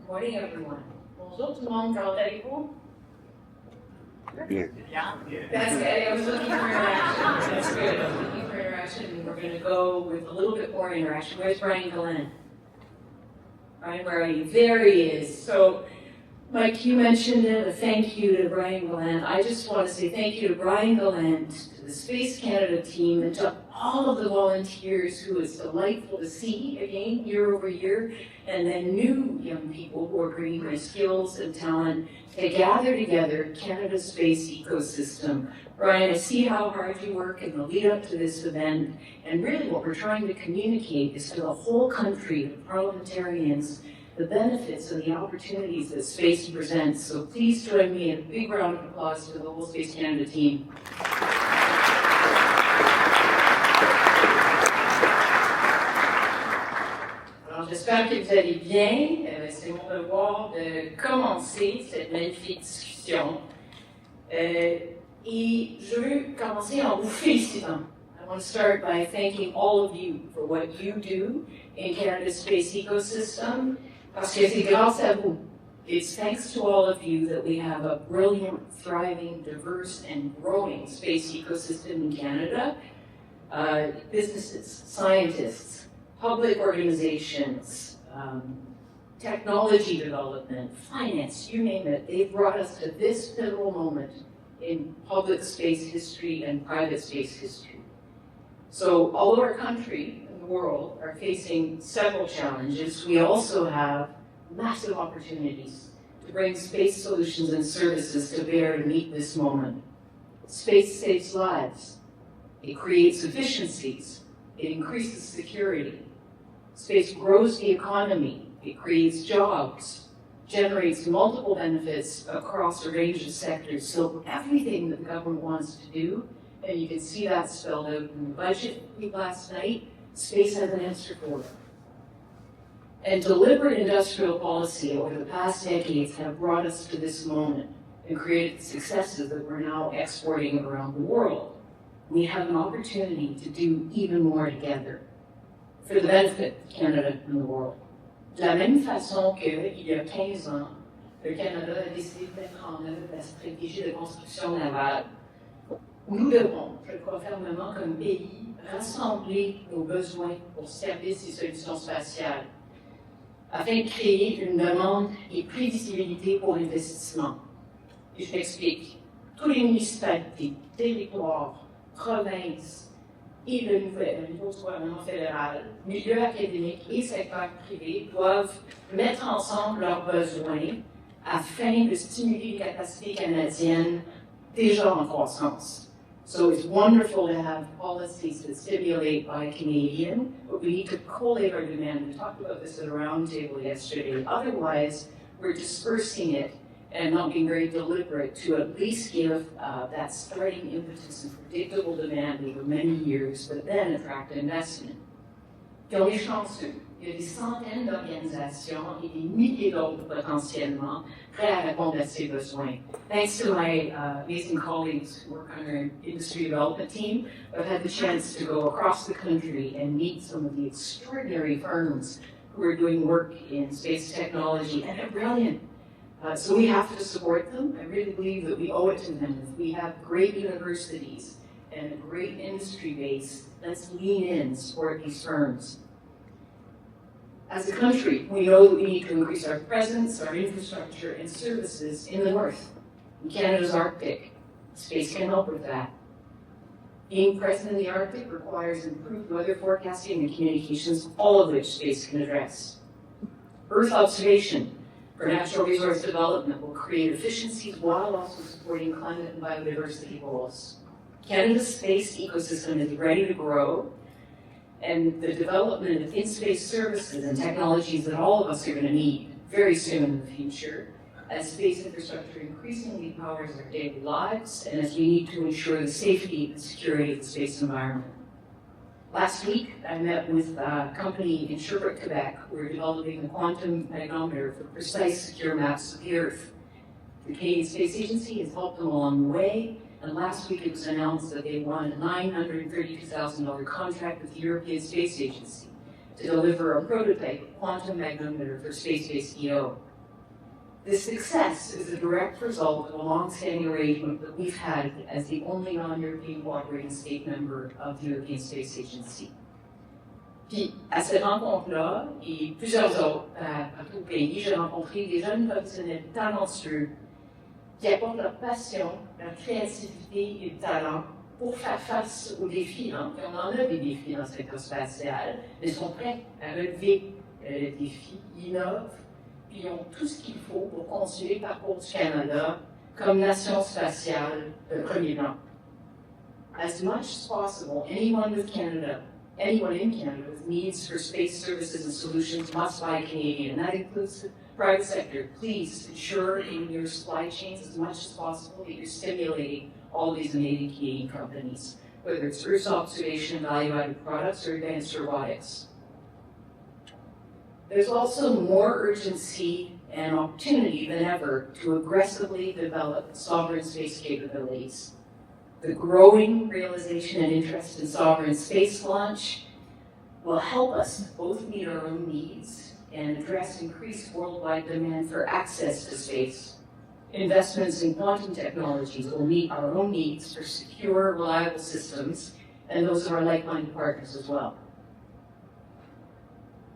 morning, everyone. Bonjour tout le monde, comment allez-vous? Bien. Yeah? That's good. I was looking for interaction. That's good. I was looking for interaction. We're going to go with a little bit more interaction. Where's Brian Glenn? Brian, where are you? There he is. So, Mike, you mentioned it. A thank you to Brian Glenn. I just want to say thank you to Brian Glenn, to the Space Canada team, and to all of the volunteers who is delightful to see again year over year, and then new young people who are bringing their skills and talent to gather together Canada's space ecosystem. Brian, I see how hard you work in the lead up to this event, and really what we're trying to communicate is to the whole country, the parliamentarians, the benefits and the opportunities that space presents. So please join me in a big round of applause for the whole Space Canada team. Alors j'espère que vous allez bien. C'est mon devoir de commencer cette magnifique discussion. Et je veux commencer en vous félicitant. I want to start by thanking all of you for what you do in Canada's space ecosystem. Parce que c'est grâce à vous. It's thanks to all of you that we have a brilliant, thriving, diverse, and growing space ecosystem in Canada. Businesses, scientists, public organizations, technology development, finance, you name it. They've brought us to this pivotal moment in public space history and private space history. So although our country and the world are facing several challenges, we also have massive opportunities to bring space solutions and services to bear to meet this moment. Space saves lives. It creates efficiencies. It increases security. Space grows the economy. It creates jobs, generates multiple benefits across a range of sectors. So everything that the government wants to do, and you can see that spelled out in the budget last night, space has an answer for it. And deliberate industrial policy over the past decades have brought us to this moment and created the successes that we're now exporting around the world. We have an opportunity to do even more together for the benefit of Canada and the world. De la même façon qu'il y a 15 ans, le Canada a décidé de mettre en œuvre la stratégie de construction navale. Nous devons, je crois fermement comme pays, rassembler nos besoins pour servir ces solutions spatiales afin de créer une demande et prévisibilité pour l'investissement. Et je m'explique. Tous les municipalités, territoires, provinces et le niveau du gouvernement fédéral, milieu académique et secteur privé doivent mettre ensemble leurs besoins afin de stimuler les capacités canadiennes déjà en croissance. So it's wonderful to have policies that stimulate by Canadian, but we need to collate our demand. We talked about this at a roundtable yesterday. Otherwise, we're dispersing it and not being very deliberate to at least give that starting impetus and predictable demand over many years, but then attract investment. Puis on est chanceux. Il y a des centaines d'organisations et des milliers d'autres potentiellement prêts à répondre à ces besoins. Thanks to my amazing colleagues who work on our industry development team, I've had the chance to go across the country and meet some of the extraordinary firms who are doing work in space technology, and they're brilliant. So we have to support them. I really believe that we owe it to them. If we have great universities and a great industry base, let's lean in and support these firms. As a country, we know that we need to increase our presence, our infrastructure, and services in the north, in Canada's Arctic. Space can help with that. Being present in the Arctic requires improved weather forecasting and communications, all of which space can address. Earth observation for natural resource development will create efficiencies while also supporting climate and biodiversity goals. Canada's space ecosystem is ready to grow, and the development of in-space services and technologies that all of us are going to need very soon in the future, as space infrastructure increasingly powers our daily lives, and as we need to ensure the safety and security of the space environment. Last week, I met with a company in Sherbrooke, Quebec, who are developing the quantum magnetometer for precise, secure maps of the Earth. The Canadian Space Agency has helped them along the way, and last week it was announced that they won a $932,000 contract with the European Space Agency to deliver a prototype quantum magnetometer for space-based EO. This success is a direct result of a long-standing arrangement that we've had as the only non-European cooperating state member of the European Space Agency. Puis, à cette rencontre-là, et plusieurs autres à tout le pays, j'ai rencontré des jeunes professionnels talentueux qui apportent leur passion, leur créativité et le talent pour faire face aux défis. Hein. On en a des défis dans le secteur spatial, mais ils sont prêts à relever les défis, ils innovent, puis ils ont tout ce qu'il faut pour continuer le parcours du Canada comme nation spatiale de premier plan. As much as possible, anyone in Canada with needs for space services and solutions must buy Canadian. That includes the private sector. Please ensure in your supply chains as much as possible that you're stimulating all these amazing Canadian companies, whether it's Earth observation, value-added products, or advanced robotics. There's also more urgency and opportunity than ever to aggressively develop sovereign space capabilities. The growing realization and interest in sovereign space launch will help us both meet our own needs and address increased worldwide demand for access to space. Investments in quantum technologies will meet our own needs for secure, reliable systems, and those of our like-minded partners as well.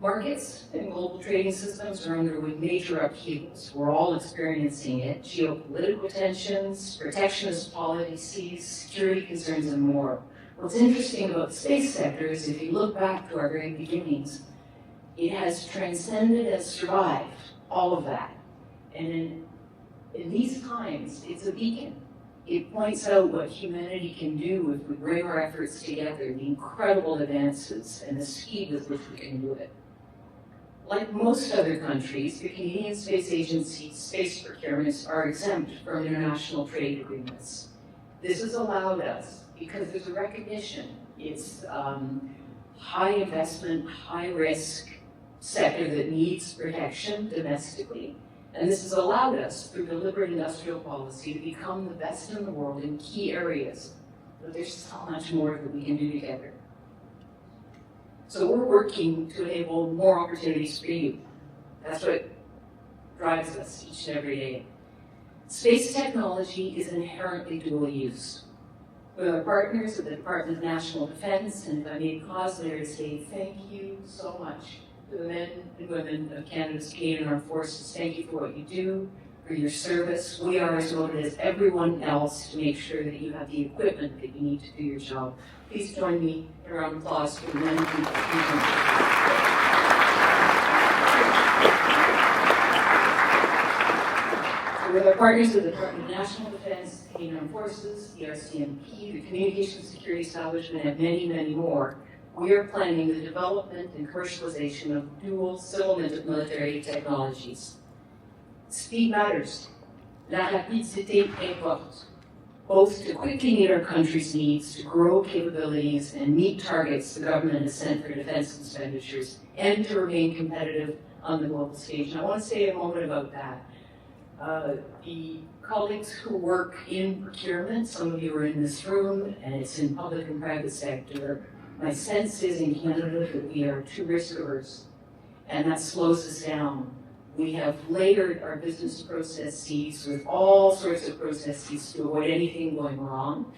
Markets and global trading systems are undergoing major upheavals. We're all experiencing it. Geopolitical tensions, protectionist policies, security concerns, and more. What's interesting about the space sector is if you look back to our very beginnings, it has transcended and survived all of that. And in these times, it's a beacon. It points out what humanity can do if we bring our efforts together, the incredible advances and the speed with which we can do it. Like most other countries, the Canadian Space Agency's space procurements are exempt from international trade agreements. This has allowed us, because there's a recognition, it's high investment, high risk sector that needs protection domestically. And this has allowed us, through deliberate industrial policy, to become the best in the world in key areas. But there's so much more that we can do together. So we're working to enable more opportunities for you. That's what drives us each and every day. Space technology is inherently dual use. With our partners at the Department of National Defense, and if I may pause there to say thank you so much to the men and women of Canada's Canadian Armed Forces. Thank you for what you do, for your service. We are as devoted as everyone else to make sure that you have the equipment that you need to do your job. Please join me in a round of applause for the men and women. With our partners at the Department of National Defense, Canadian Armed Forces, the RCMP, the Communications Security Establishment, and many, many more, we are planning the development and commercialization of dual civil military technologies. Speed matters. La rapidité importe, both to quickly meet our country's needs, to grow capabilities and meet targets the government has set for defense expenditures, and to remain competitive on the global stage. And I want to say a moment about that. The colleagues who work in procurement, some of you are in this room, and it's in public and private sector. My sense is in Canada that we are too risk averse, and that slows us down. We have layered our business processes with all sorts of processes to avoid anything going wrong,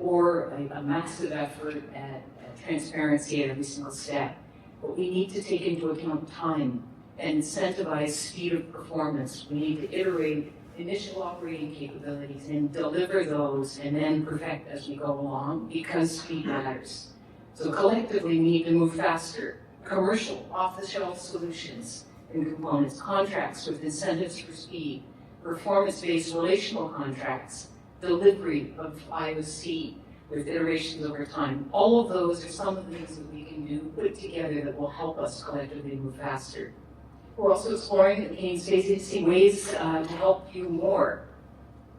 or a massive effort at transparency at every single step. But we need to take into account time and incentivize speed of performance. We need to iterate initial operating capabilities and deliver those and then perfect as we go along, because speed matters. So collectively, we need to move faster. Commercial, off-the-shelf solutions and components, contracts with incentives for speed, performance-based relational contracts, delivery of IOC with iterations over time. All of those are some of the things that we can do, put together, that will help us collectively move faster. We're also exploring at the Canadian Space Agency ways to help you more.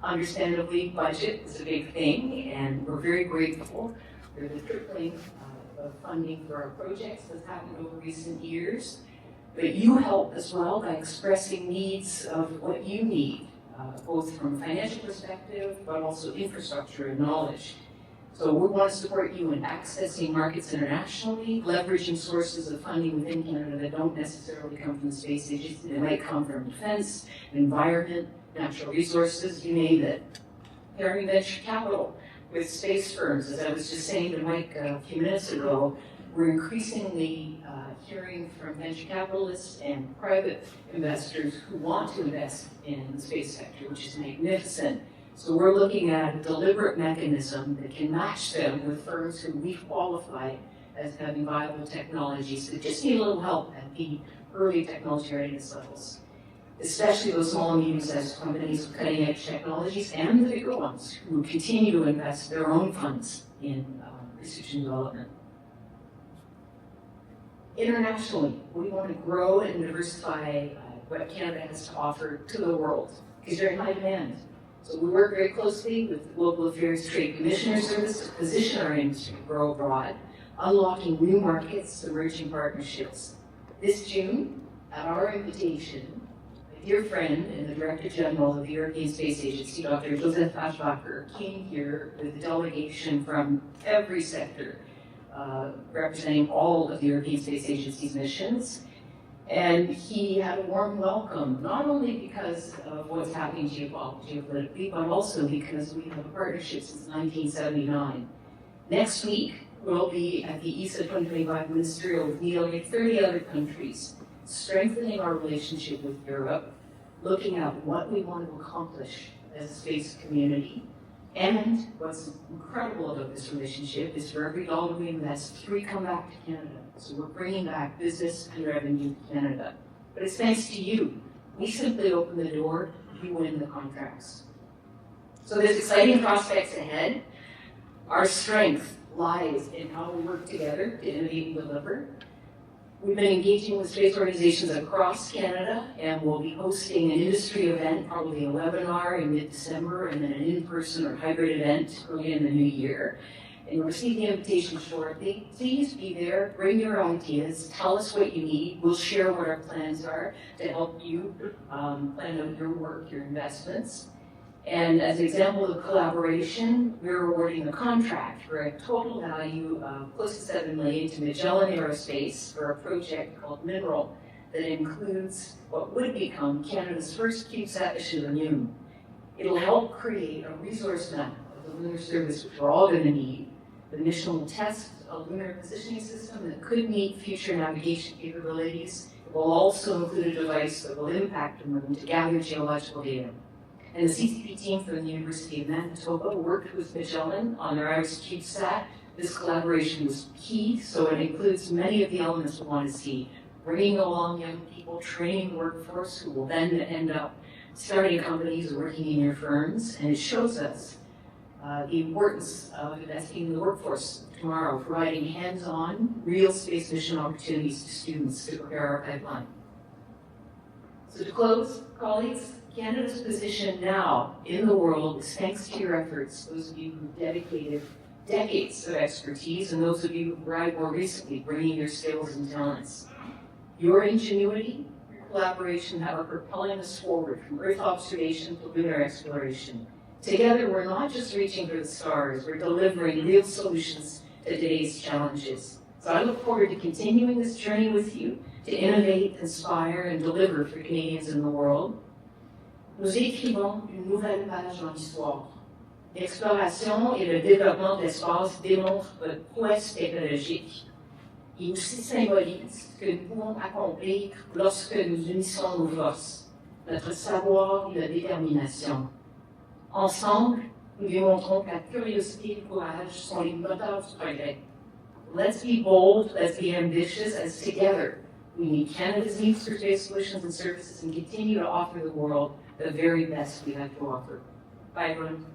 Understandably, budget is a big thing, and we're very grateful for the tripling of funding for our projects that's happened over recent years. But you help as well by expressing needs of what you need, both from a financial perspective, but also infrastructure and knowledge. So we want to support you in accessing markets internationally, leveraging sources of funding within Canada that don't necessarily come from the space agency. They might come from defense, environment, natural resources, you name it. Pairing venture capital with space firms, as I was just saying to Mike a few minutes ago, we're increasingly hearing from venture capitalists and private investors who want to invest in the space sector, which is magnificent. So we're looking at a deliberate mechanism that can match them with firms who we've qualified as having viable technologies that just need a little help at the early technology readiness levels, especially those small and medium-sized companies with cutting-edge technologies and the bigger ones who continue to invest their own funds in research and development. Internationally, we want to grow and diversify what Canada has to offer to the world because they're in high demand. So we work very closely with the Global Affairs Trade Commissioner Service to position our industry to grow abroad, unlocking new markets, emerging partnerships. This June, at our invitation, a dear friend and the Director General of the European Space Agency, Dr. Joseph Aschbacher, came here with a delegation from every sector, representing all of the European Space Agency's missions. And he had a warm welcome, not only because of what's happening geopolitically, but also because we have a partnership since 1979. Next week, we'll be at the ESA 2025 Ministerial with nearly 30 other countries, strengthening our relationship with Europe, looking at what we want to accomplish as a space community. And what's incredible about this relationship is for every dollar we invest, 3 come back to Canada. So we're bringing back business and revenue to Canada. But it's thanks to you. We simply open the door, you win the contracts. So there's exciting prospects ahead. Our strength lies in how we work together to innovate and deliver. We've been engaging with space organizations across Canada, and we'll be hosting an industry event, probably a webinar in mid-December, and then an in-person or hybrid event early in the new year. And you'll receive the invitation shortly. Please be there, bring your ideas, tell us what you need. We'll share what our plans are to help you plan out your work, your investments. And as an example of collaboration, we're awarding a contract for a total value of close to $7 million to Magellan Aerospace for a project called Mineral that includes what would become Canada's first CubeSat mission to the moon. It'll help create a resource map of the lunar surface, which we're all going to need. The mission will test a lunar positioning system that could meet future navigation capabilities. It will also include a device that will impact the moon to gather geological data. And the CCP team from the University of Manitoba worked with Magellan on their Iris CubeSat. This collaboration was key, so it includes many of the elements we want to see. Bringing along young people, training the workforce who will then end up starting companies or working in your firms, and it shows us the importance of investing in the workforce tomorrow, providing hands-on, real space mission opportunities to students to prepare our pipeline. So to close, colleagues, Canada's position now in the world is thanks to your efforts, those of you who've dedicated decades of expertise, and those of you who've arrived more recently, bringing your skills and talents. Your ingenuity, your collaboration are propelling us forward from Earth observation to lunar exploration. Together, we're not just reaching for the stars, we're delivering real solutions to today's challenges. So I look forward to continuing this journey with you to innovate, inspire, and deliver for Canadians in the world. Nous écrivons une nouvelle page dans l'histoire. L'exploration et le développement de l'espace démontrent votre prouesse technologique et aussi symbolisent ce que nous pouvons accomplir lorsque nous unissons nos forces, notre savoir et notre détermination. Ensemble, nous démontrons que la curiosité et le courage sont les moteurs du progrès. Let's be bold, let's be ambitious, as together we meet Canada's needs for space solutions and services and continue to offer the world the very best we have to offer. Bye, everyone.